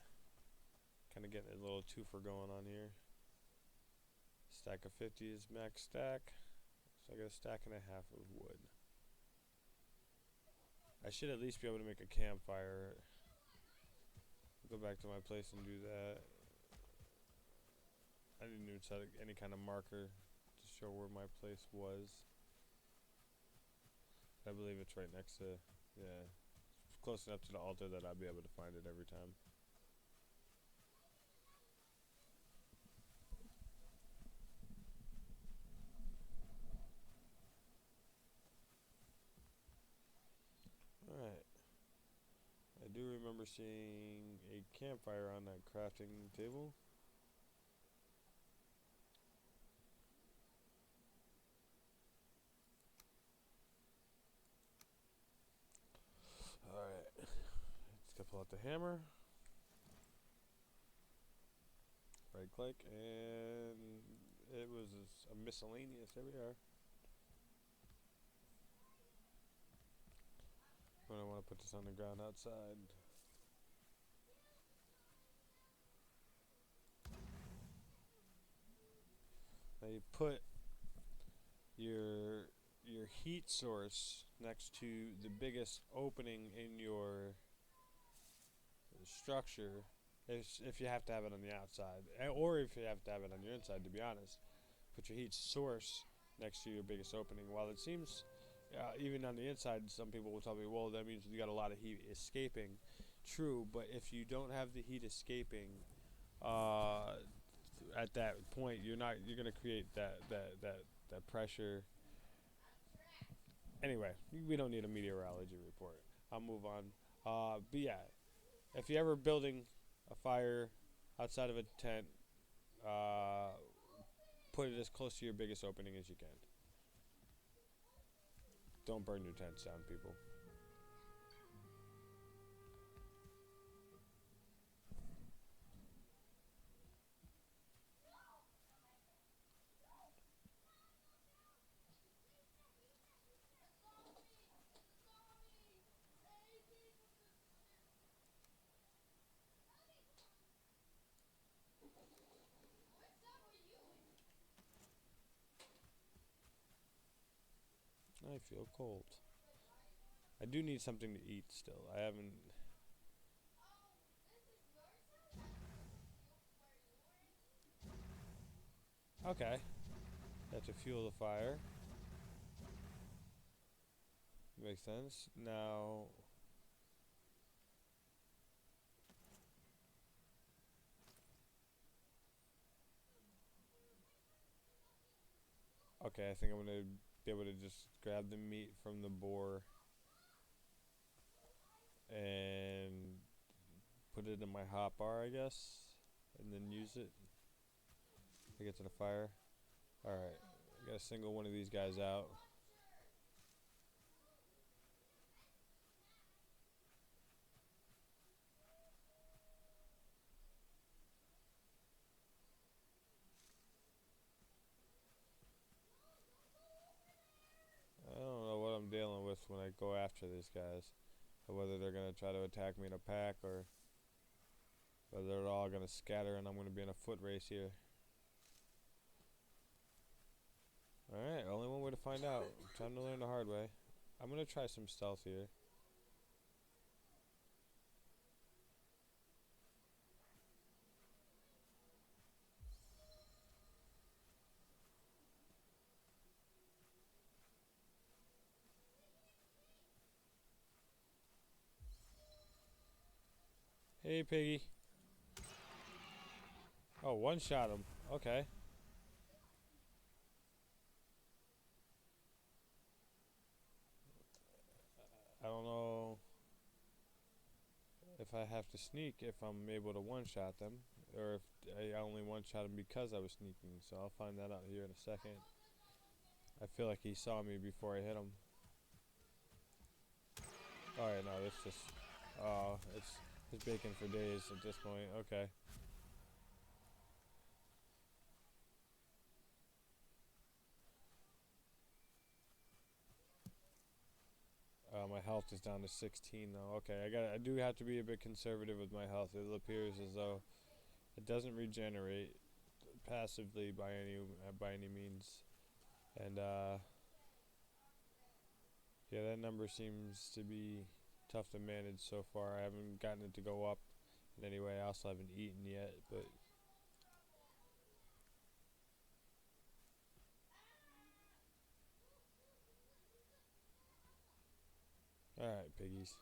Kind of getting a little twofer going on here. Stack of 50 is max stack, so I got a stack and a half of wood. I should at least be able to make a campfire. Go back to my place and do that. I didn't even set any kind of marker to show where my place was. I believe it's right next to, yeah, close enough to the altar that I'll be able to find it every time. Alright. I do remember seeing a campfire on that crafting table. Alright. Let's go pull out the hammer. Right click, and it was a miscellaneous. There we are. But I want to put this on the ground outside. Now you put your heat source next to the biggest opening in your structure, if you have to have it on the outside, or if you have to have it on your inside. To be honest, put your heat source next to your biggest opening. While it seems, even on the inside, some people will tell me, well, that means you got a lot of heat escaping. True, but if you don't have the heat escaping, at that point, you're gonna create that pressure. Anyway, we don't need a meteorology report. I'll move on. But yeah, if you're ever building a fire outside of a tent, uh, put it as close to your biggest opening as you can. Don't burn your tents down, people. I feel cold. I do need something to eat still. I haven't. Okay. Have to fuel the fire. Makes sense. Now. Okay, I think I'm gonna be able to just grab the meat from the boar and put it in my hot bar, I guess, and then use it to get to the fire. Alright, I gotta single one of these guys out. I don't know what I'm dealing with when I go after these guys. Or whether they're gonna try to attack me in a pack or whether they're all gonna scatter and I'm gonna be in a foot race here. Alright, only one way to find out. Time to learn the hard way. I'm gonna try some stealth here. Hey, piggy. Oh, one shot him. Okay. I don't know if I have to sneak if I'm able to one-shot them, or if I only one-shot him because I was sneaking. So I'll find that out here in a second. I feel like he saw me before I hit him. Alright, no, it's just... Oh, it's bacon for days at this point. Okay. My health is down to 16 though. Okay, I do have to be a bit conservative with my health. It appears as though it doesn't regenerate passively by any means. And yeah, that number seems to be tough to manage so far. I haven't gotten it to go up in any way. I also haven't eaten yet, but alright, piggies.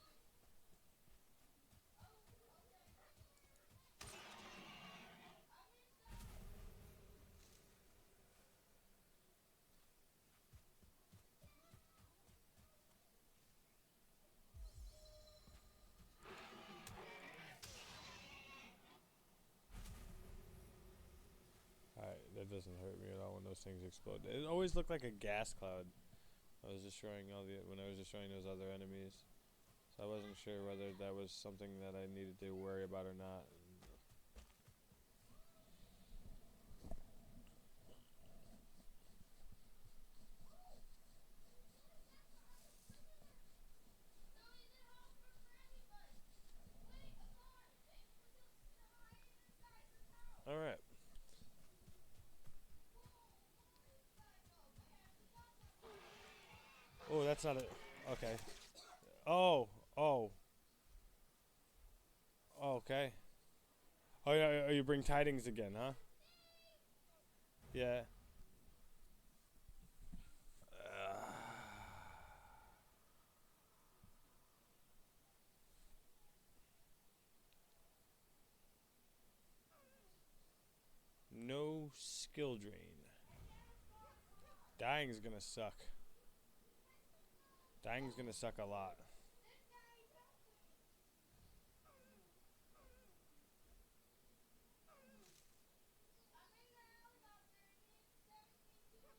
Alright, that doesn't hurt me at all when those things explode. It always looked like a gas cloud. I was destroying when I was destroying those other enemies. So I wasn't sure whether that was something that I needed to worry about or not. Alright. Oh, that's not it. Okay. Oh, oh, okay. Oh yeah, you bring tidings again, huh? Yeah. No skill drain. Dying's gonna suck. Dying's gonna suck a lot.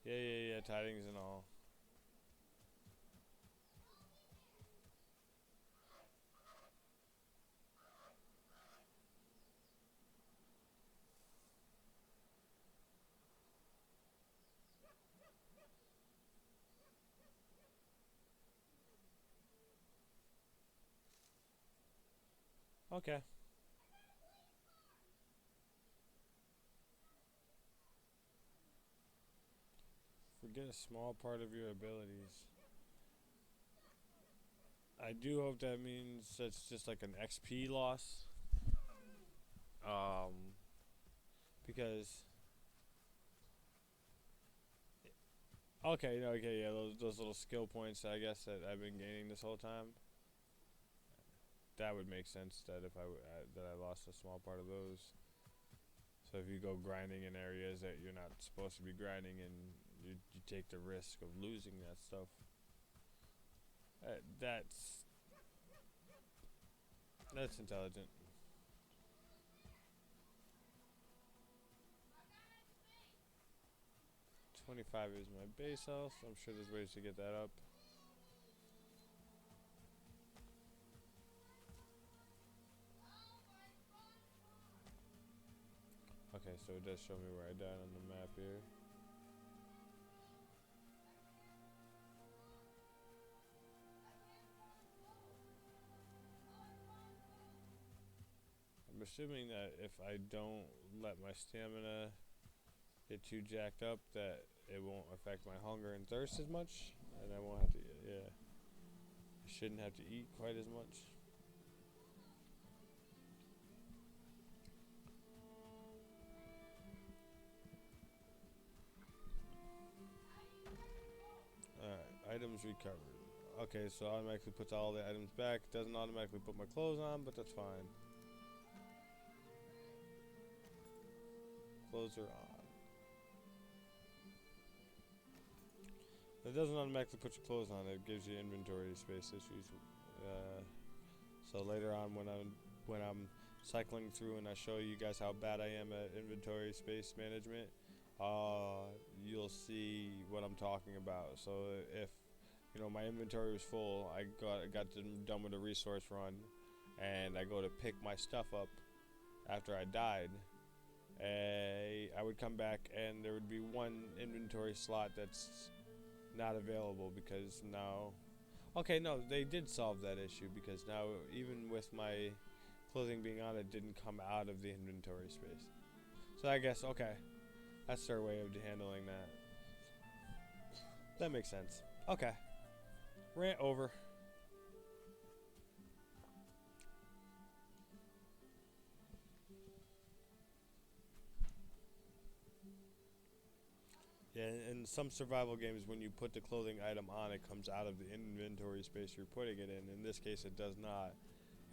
Yeah, tidings and all. Okay. Forget a small part of your abilities. I do hope that means that's just like an XP loss. Um, because okay, yeah, those little skill points I guess that I've been gaining this whole time. That would make sense that if that I lost a small part of those. So if you go grinding in areas that you're not supposed to be grinding in, you take the risk of losing that stuff. That's intelligent. 25 is my base health. I'm sure there's ways to get that up. Okay, so it does show me where I died on the map here. I'm assuming that if I don't let my stamina get too jacked up, that it won't affect my hunger and thirst as much, and I won't have to, yeah, I shouldn't have to eat quite as much. Alright, items recovered. Okay, so automatically puts all the items back. Doesn't automatically put my clothes on, but that's fine. Clothes are on. It doesn't automatically put your clothes on. It gives you inventory space issues. So later on, when I'm cycling through and I show you guys how bad I am at inventory space management, you'll see what I'm talking about. So if my inventory was full, I got done with a resource run, and I go to pick my stuff up after I died. I would come back and there would be one inventory slot that's not available because now. Okay, no, they did solve that issue because now even with my clothing being on, it didn't come out of the inventory space. So I guess okay, that's their way of handling that. That makes sense. Okay, rant over. Yeah, in some survival games, when you put the clothing item on, it comes out of the inventory space you're putting it in. In this case, it does not,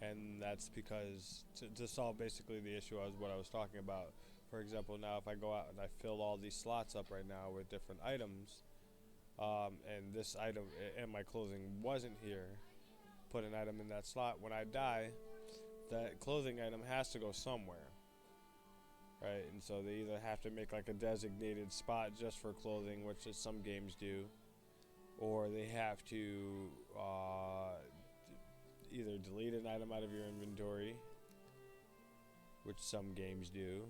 and that's because to solve basically the issue was what I was talking about. For example, now if I go out and I fill all these slots up right now with different items, and this item and my clothing wasn't here, put an item in that slot. When I die, that clothing item has to go somewhere, right? And so they either have to make like a designated spot just for clothing, which is some games do, or they have to either delete an item out of your inventory, which some games do,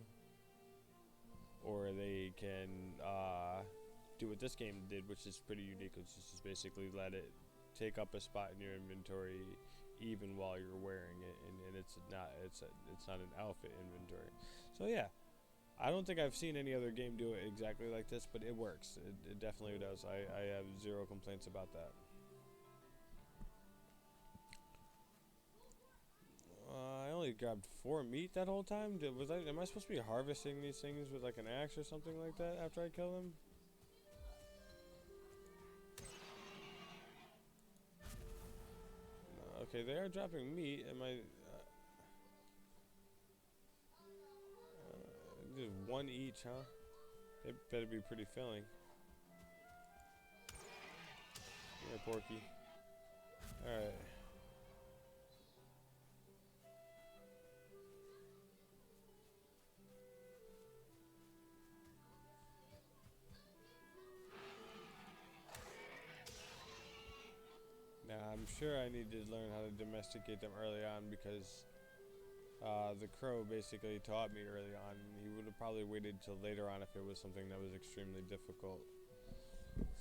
or they can do what this game did, which is pretty unique, which is just basically let it take up a spot in your inventory even while you're wearing it, and it's not an outfit inventory. So yeah, I don't think I've seen any other game do it exactly like this, but it works. It definitely does. I have zero complaints about that. I only grabbed 4 meat that whole time. Am I supposed to be harvesting these things with like an axe or something like that after I kill them? No, okay, they are dropping meat. Am I? Just one each, huh? It better be pretty filling. Yeah, Porky. All right. Now, I'm sure I need to learn how to domesticate them early on because the crow basically taught me early on. He would have probably waited till later on if it was something that was extremely difficult.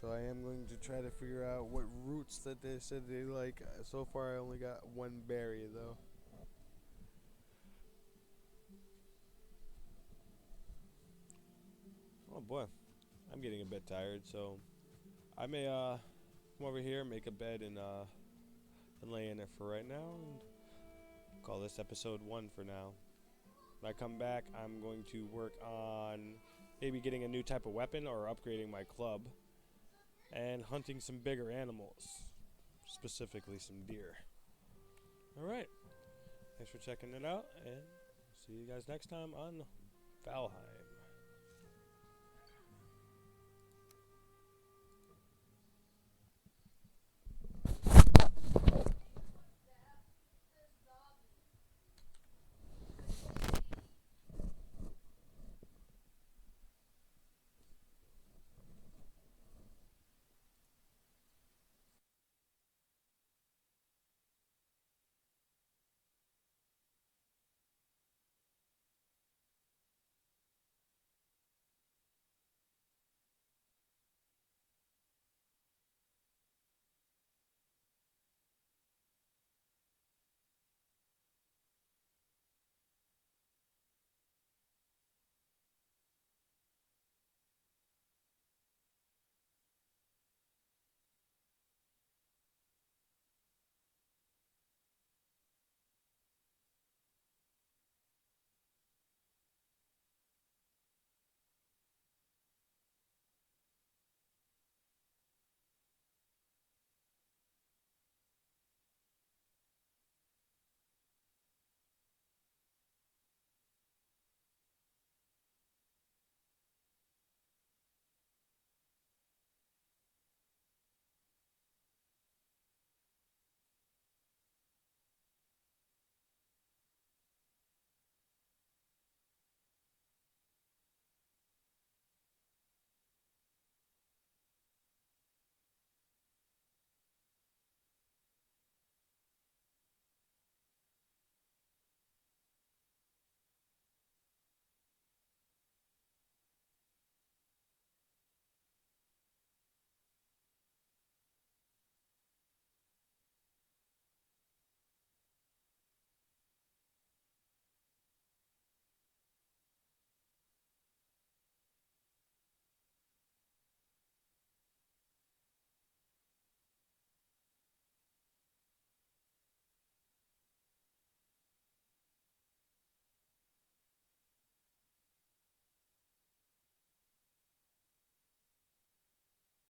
So I am going to try to figure out what roots that they said they like. So far, I only got one berry though. Oh boy, I'm getting a bit tired, so I may come over here, make a bed, and lay in it for right now, and call this episode 1 for now. When I come back, I'm going to work on maybe getting a new type of weapon or upgrading my club, and hunting some bigger animals, specifically some deer. Alright, thanks for checking it out, and see you guys next time on Valheim.